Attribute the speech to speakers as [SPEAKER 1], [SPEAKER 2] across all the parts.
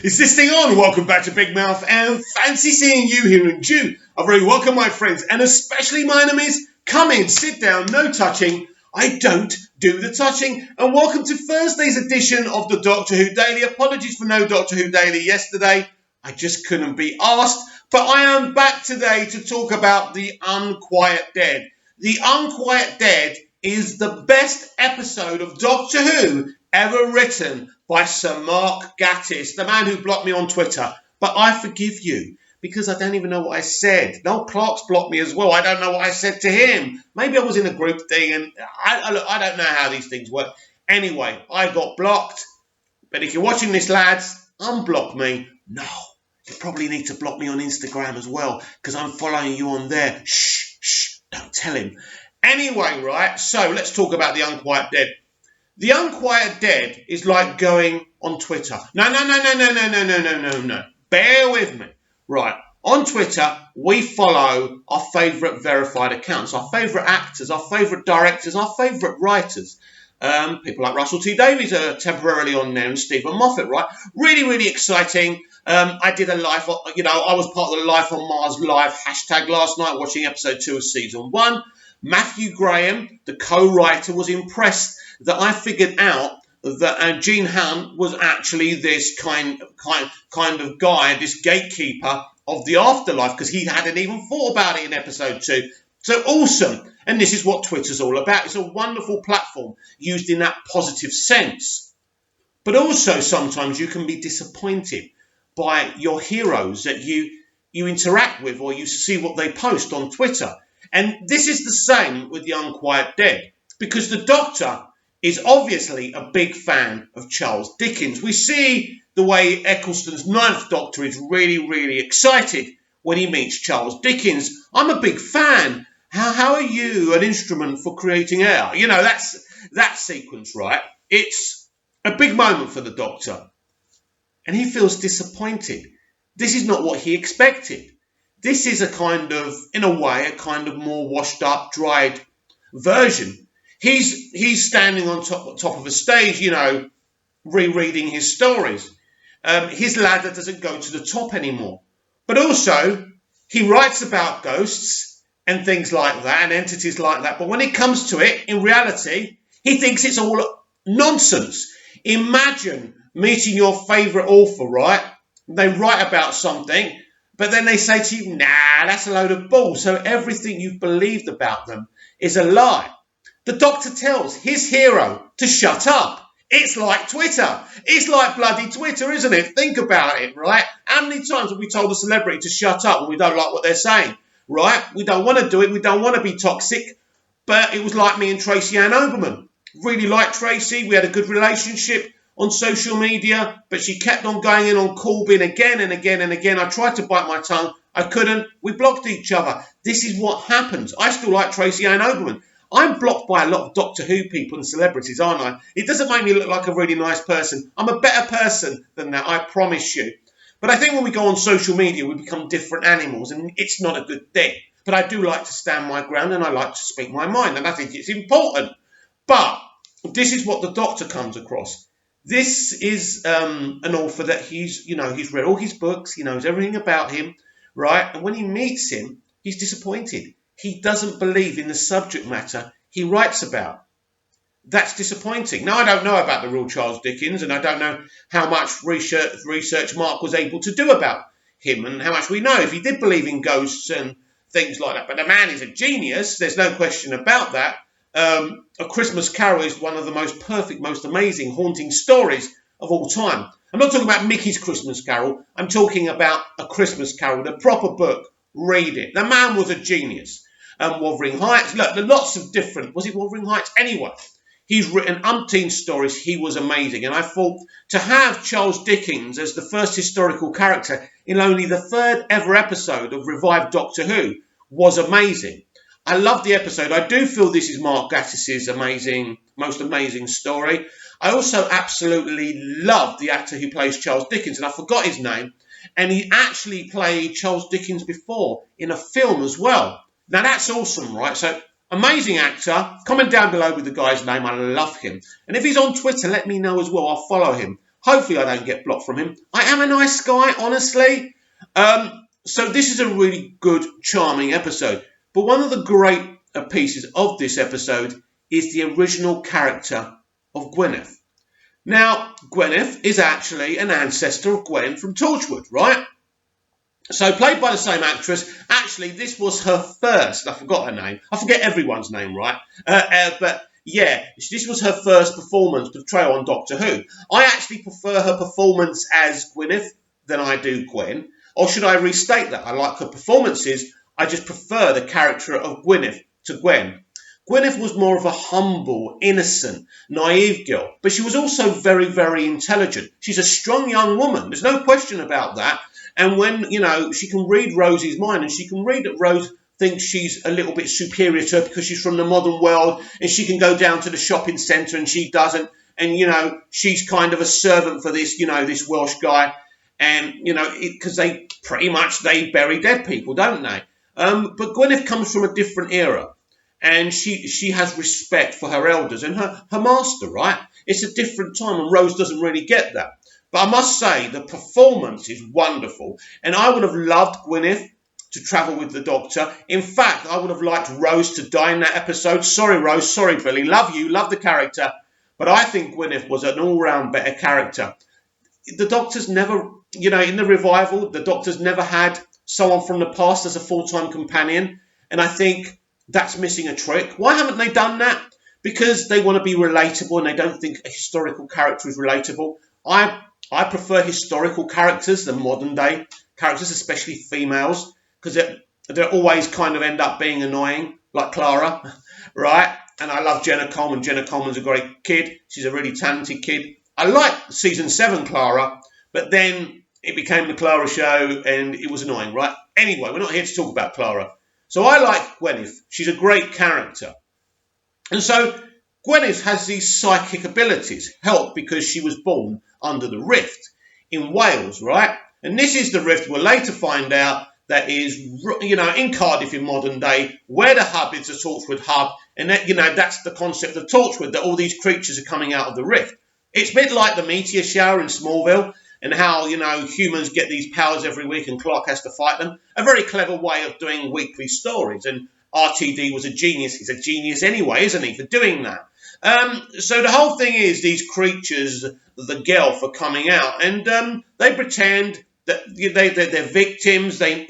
[SPEAKER 1] Is this thing on? Welcome back to Big Mouth and fancy seeing you here in June. A very welcome, my friends, and especially my enemies. Come in, sit down, no touching. I don't do the touching. And welcome to Thursday's edition of the Doctor Who Daily. Apologies for no Doctor Who Daily yesterday. I just couldn't be asked. But I am back today to talk about The Unquiet Dead. The Unquiet Dead is the best episode of Doctor Who ever written by Sir Mark Gatiss, the man who blocked me on Twitter. But I forgive you, because I don't even know what I said. Noel Clarke's blocked me as well. I don't know what I said to him. Maybe I was in a group thing, and I don't know how these things work. Anyway, I got blocked. But if you're watching this, lads, unblock me. No, you probably need to block me on Instagram as well, because I'm following you on there. Shh, don't tell him. Anyway, right, so let's talk about The Unquiet Dead. The Unquiet Dead is like going on Twitter. No. Bear with me. Right, on Twitter, we follow our favourite verified accounts, our favourite actors, our favourite directors, our favourite writers. People like Russell T Davies are temporarily on there, and Stephen Moffat, right? Really exciting. I did a live, I was part of the Life on Mars live hashtag last night, watching episode 2 of season 1. Matthew Graham, the co-writer, was impressed that I figured out that Gene Hunt was actually this kind of guy, this gatekeeper of the afterlife, because he hadn't even thought about it in episode 2. So awesome. And this is what Twitter's all about. It's a wonderful platform used in that positive sense. But also sometimes you can be disappointed by your heroes that you interact with, or you see what they post on Twitter. And this is the same with The Unquiet Dead, because the Doctor is obviously a big fan of Charles Dickens. We see the way Eccleston's Ninth Doctor is really excited when he meets Charles Dickens. I'm a big fan. How are you an instrument for creating air? You know, that's that sequence, right? It's a big moment for the Doctor. And he feels disappointed. This is not what he expected. This is a kind of, in a way, a kind of more washed up, dried version. He's standing on top of a stage, rereading his stories. His ladder doesn't go to the top anymore. But also, he writes about ghosts and things like that, and entities like that. But when it comes to it, in reality, he thinks it's all nonsense. Imagine meeting your favourite author, right? They write about something, but then they say to you, nah, that's a load of bull. So everything you've believed about them is a lie. The Doctor tells his hero to shut up. It's like Twitter. It's like bloody Twitter, isn't it? Think about it, right? How many times have we told a celebrity to shut up when we don't like what they're saying, right? We don't want to do it. We don't want to be toxic. But it was like me and Tracy Ann Oberman. Really liked Tracy. We had a good relationship on social media, but she kept on going in on Corbyn again and again. I tried to bite my tongue. I couldn't. We blocked each other. This is what happens. I still like Tracy Ann Oberman. I'm blocked by a lot of Doctor Who people and celebrities, aren't I? It doesn't make me look like a really nice person. I'm a better person than that, I promise you. But I think when we go on social media, we become different animals, and it's not a good thing. But I do like to stand my ground, and I like to speak my mind, and I think it's important. But this is what the Doctor comes across. This is an author that he's read all his books, he knows everything about him, right? And when he meets him, he's disappointed. He doesn't believe in the subject matter he writes about. That's disappointing. Now, I don't know about the real Charles Dickens, and I don't know how much research Mark was able to do about him, and how much we know if he did believe in ghosts and things like that. But the man is a genius. There's no question about that. A Christmas Carol is one of the most perfect, most amazing, haunting stories of all time. I'm not talking about Mickey's Christmas Carol. I'm talking about A Christmas Carol, the proper book. Read it. The man was a genius. Wuthering Heights. Look, there are lots of different... Was it Wuthering Heights? Anyway, he's written umpteen stories. He was amazing. And I thought to have Charles Dickens as the first historical character in only the third ever episode of revived Doctor Who was amazing. I love the episode. I do feel this is Mark Gatiss's most amazing story. I also absolutely love the actor who plays Charles Dickens, and I forgot his name. And he actually played Charles Dickens before in a film as well. Now that's awesome, right? So amazing actor. Comment down below with the guy's name. I love him. And if he's on Twitter, let me know as well. I'll follow him. Hopefully I don't get blocked from him. I am a nice guy, honestly. So this is a really good, charming episode. But one of the great pieces of this episode is the original character of Gwyneth. Now, Gwyneth is actually an ancestor of Gwen from Torchwood, right? So played by the same actress. Actually, this was her first. I forgot her name. I forget everyone's name, right? But yeah, this was her first performance portrayal on Doctor Who. I actually prefer her performance as Gwyneth than I do Gwen. Or should I restate that? I like her performances. I just prefer the character of Gwyneth to Gwen. Gwyneth was more of a humble, innocent, naive girl, but she was also very, very intelligent. She's a strong young woman. There's no question about that. And when, she can read Rosie's mind, and she can read that Rose thinks she's a little bit superior to her because she's from the modern world, and she can go down to the shopping centre and she doesn't. And, she's kind of a servant for this, this Welsh guy. And, because they bury dead people, don't they? But Gwyneth comes from a different era. And she has respect for her elders and her master, right? It's a different time, and Rose doesn't really get that. But I must say, the performance is wonderful. And I would have loved Gwyneth to travel with the Doctor. In fact, I would have liked Rose to die in that episode. Sorry, Rose. Sorry, Billy. Love you. Love the character. But I think Gwyneth was an all-round better character. The Doctor's never, in the revival, the Doctor's never had someone from the past as a full-time companion. And I think that's missing a trick. Why haven't they done that? Because they want to be relatable and they don't think a historical character is relatable. I prefer historical characters than modern day characters, especially females, because they always kind of end up being annoying, like Clara, right? And I love Jenna Coleman. Jenna Coleman's a great kid. She's a really talented kid. I like season 7 Clara, but then it became the Clara show and it was annoying, right? Anyway, we're not here to talk about Clara. So I like Gwyneth. She's a great character. And so Gwyneth has these psychic abilities, helped because she was born under the rift in Wales, right? And this is the rift we'll later find out that is, in Cardiff in modern day, where the hub is the Torchwood hub. And that, that's the concept of Torchwood, that all these creatures are coming out of the rift. It's a bit like the meteor shower in Smallville, and how, humans get these powers every week and Clark has to fight them. A very clever way of doing weekly stories. And RTD was a genius. He's a genius anyway, isn't he, for doing that? So the whole thing is these creatures, the Gelf, are coming out, and they pretend that they're victims. They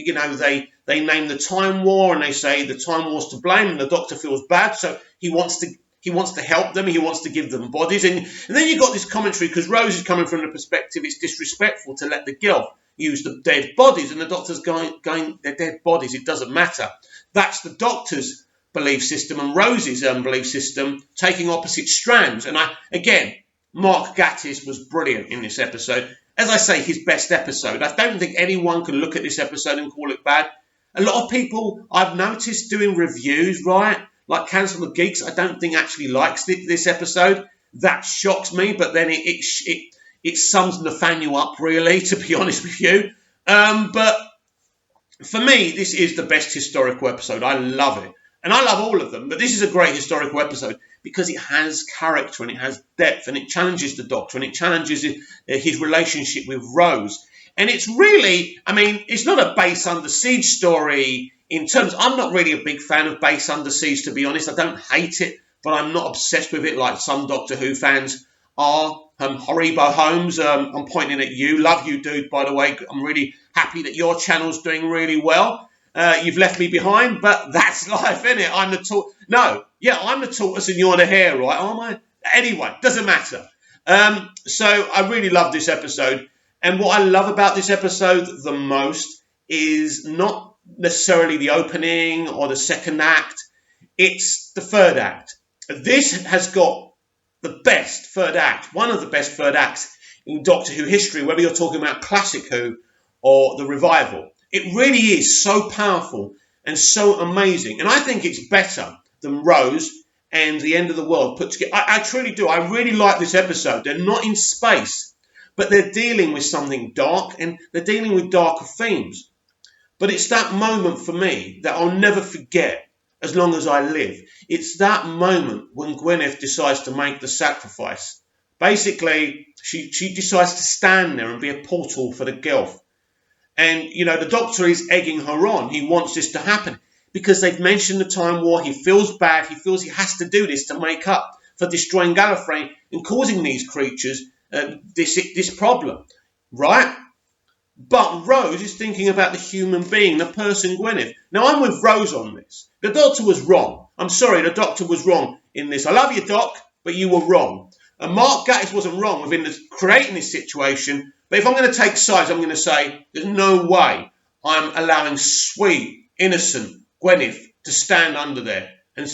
[SPEAKER 1] name the Time War, and they say the Time War's to blame, and the Doctor feels bad, so he wants to help them. He wants to give them bodies, and then you've got this commentary because Rose is coming from the perspective it's disrespectful to let the Gelf use the dead bodies, and the Doctor's going they're dead bodies. It doesn't matter. That's the Doctor's belief system and Rose's belief system taking opposite strands. And Mark Gatiss was brilliant in this episode. As I say, his best episode. I don't think anyone can look at this episode and call it bad. A lot of people I've noticed doing reviews, right, like Cancel the Geeks, I don't think actually likes this episode. That shocks me, but then it sums Nathaniel up, really, to be honest with you. But for me, this is the best historical episode. I love it. And I love all of them, but this is a great historical episode because it has character and it has depth and it challenges the Doctor and it challenges his relationship with Rose. And it's really, it's not a Base Under Siege story in terms, I'm not really a big fan of Base Under Siege, to be honest. I don't hate it, but I'm not obsessed with it like some Doctor Who fans are. Haribo Holmes, I'm pointing at you. Love you, dude, by the way. I'm really happy that your channel's doing really well. You've left me behind, but that's life, isn't it? I'm the tortoise and you're the hare, right? Am I? Anyway, doesn't matter. So I really love this episode. And what I love about this episode the most is not necessarily the opening or the second act. It's the third act. This has got the best third act, one of the best third acts in Doctor Who history, whether you're talking about classic Who or the revival. It really is so powerful and so amazing. And I think it's better than Rose and The End of the World put together. I truly do. I really like this episode. They're not in space, but they're dealing with something dark and they're dealing with darker themes. But it's that moment for me that I'll never forget as long as I live. It's that moment when Gwyneth decides to make the sacrifice basically, she decides to stand there and be a portal for the Gilf. And, the doctor is egging her on. He wants this to happen because they've mentioned the Time War. He feels bad. He feels he has to do this to make up for destroying Gallifrey and causing these creatures this problem, right? But Rose is thinking about the human being, the person Gwyneth. Now, I'm with Rose on this. The doctor was wrong. I'm sorry, the doctor was wrong in this. I love you, Doc, but you were wrong. And Mark Gatiss wasn't wrong within creating this situation. But if I'm going to take sides, I'm going to say there's no way I'm allowing sweet, innocent Gwyneth to stand under there. And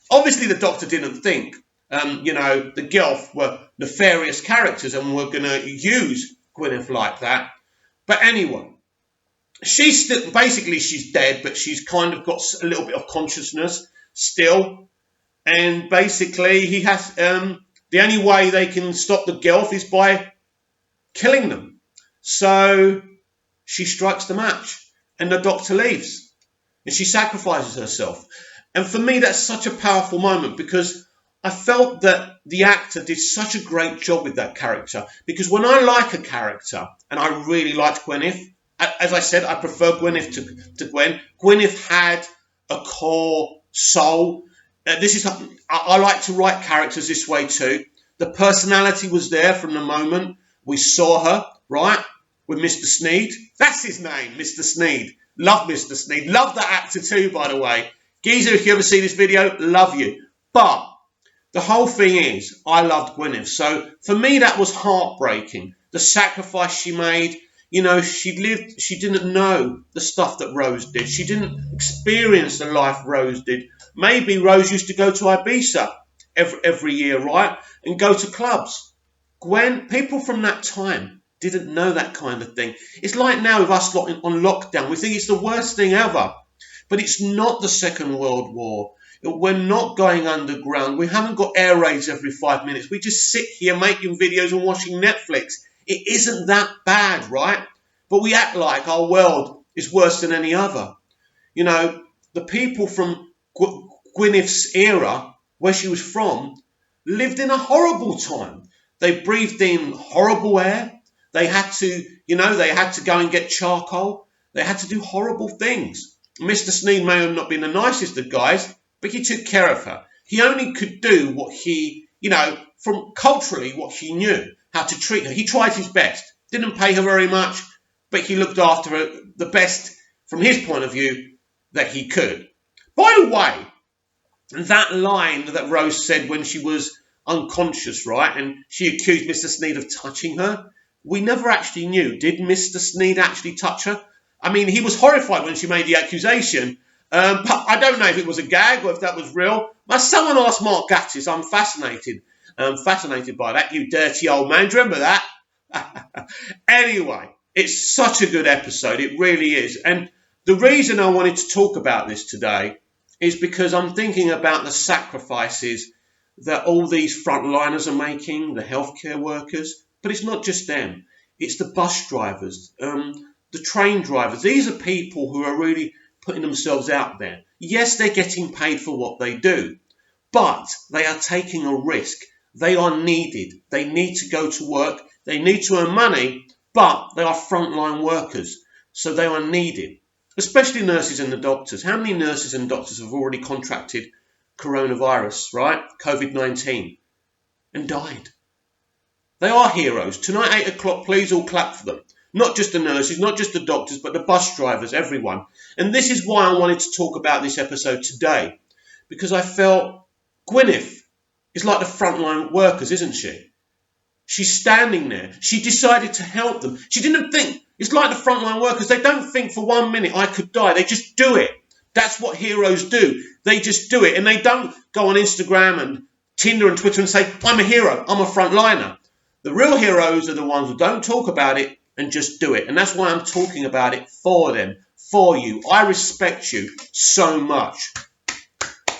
[SPEAKER 1] obviously the doctor didn't think, the Gilf were nefarious characters and were going to use Gwyneth like that. But anyway, she's dead, but she's kind of got a little bit of consciousness still. And basically, he has the only way they can stop the Gilf is by killing them. So she strikes the match, and the doctor leaves, and she sacrifices herself. And for me, that's such a powerful moment because I felt that the actor did such a great job with that character. Because when I like a character, and I really liked Gwyneth, as I said, I prefer Gwyneth to Gwen. Gwyneth had a core soul. I like to write characters this way too. The personality was there from the moment we saw her, right, with Mr. Sneed. That's his name, Mr. Sneed. Love Mr. Sneed. Love that actor too, by the way. Geezer, if you ever see this video, love you. But the whole thing is, I loved Gwyneth. So for me, that was heartbreaking. The sacrifice she made. She didn't know the stuff that Rose did. She didn't experience the life Rose did. Maybe Rose used to go to Ibiza every year, right? And go to clubs. Gwen, people from that time didn't know that kind of thing. It's like now with us on lockdown. We think it's the worst thing ever. But it's not the Second World War. We're not going underground. We haven't got air raids every 5 minutes. We just sit here making videos and watching Netflix. It isn't that bad, right? But we act like our world is worse than any other. The people from Gwyneth's era, where she was from, lived in a horrible time. They breathed in horrible air. They had to go and get charcoal. They had to do horrible things. Mr. Sneed may have not been the nicest of guys, but he took care of her. He only could do what he, from culturally, what he knew, how to treat her. He tried his best. Didn't pay her very much, but he looked after her the best, from his point of view, that he could. By the way, that line that Rose said when she was unconscious, right, and she accused Mr. Sneed of touching her, we never actually knew. Did Mr. Sneed actually touch her? I mean, he was horrified when she made the accusation. But I don't know if it was a gag or if that was real. But someone asked Mark Gatiss. I'm fascinated. Fascinated by that, you dirty old man. Do you remember that? Anyway, it's such a good episode. It really is. And the reason I wanted to talk about this today is because I'm thinking about the sacrifices that all these frontliners are making, the healthcare workers. But it's not just them. It's the bus drivers, the train drivers. These are people who are really putting themselves out there. Yes, they're getting paid for what they do, but they are taking a risk. They are needed. They need to go to work. They need to earn money, but they are frontline workers, so they are needed, especially nurses and the doctors. How many nurses and doctors have already contracted coronavirus, right? COVID-19, and died? They are heroes. Tonight, 8 o'clock, please all clap for them. Not just the nurses, not just the doctors, but the bus drivers, everyone. And this is why I wanted to talk about this episode today. Because I felt Gwyneth is like the frontline workers, isn't she? She's standing there. She decided to help them. She didn't think. It's like the frontline workers. They don't think for 1 minute, I could die. They just do it. That's what heroes do. They just do it. And they don't go on Instagram and Tinder and Twitter and say, I'm a hero. I'm a frontliner. The real heroes are the ones who don't talk about it and just do it. And that's why I'm talking about it for them, for you. I respect you so much.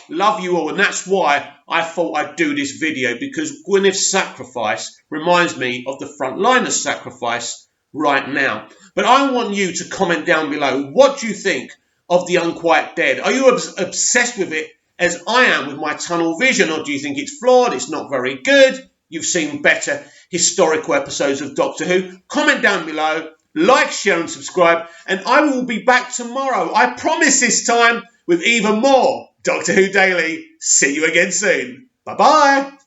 [SPEAKER 1] Love you all. And that's why I thought I'd do this video, because Gwyneth's sacrifice reminds me of the frontliner's sacrifice right now. But I want you to comment down below. What do you think of the Unquiet Dead? Are you obsessed with it as I am with my tunnel vision? Or do you think it's flawed? It's not very good? you've seen better historical episodes of Doctor Who. Comment down below, like, share and subscribe, and I will be back tomorrow. I promise this time with even more Doctor Who Daily. See you again soon. Bye-bye.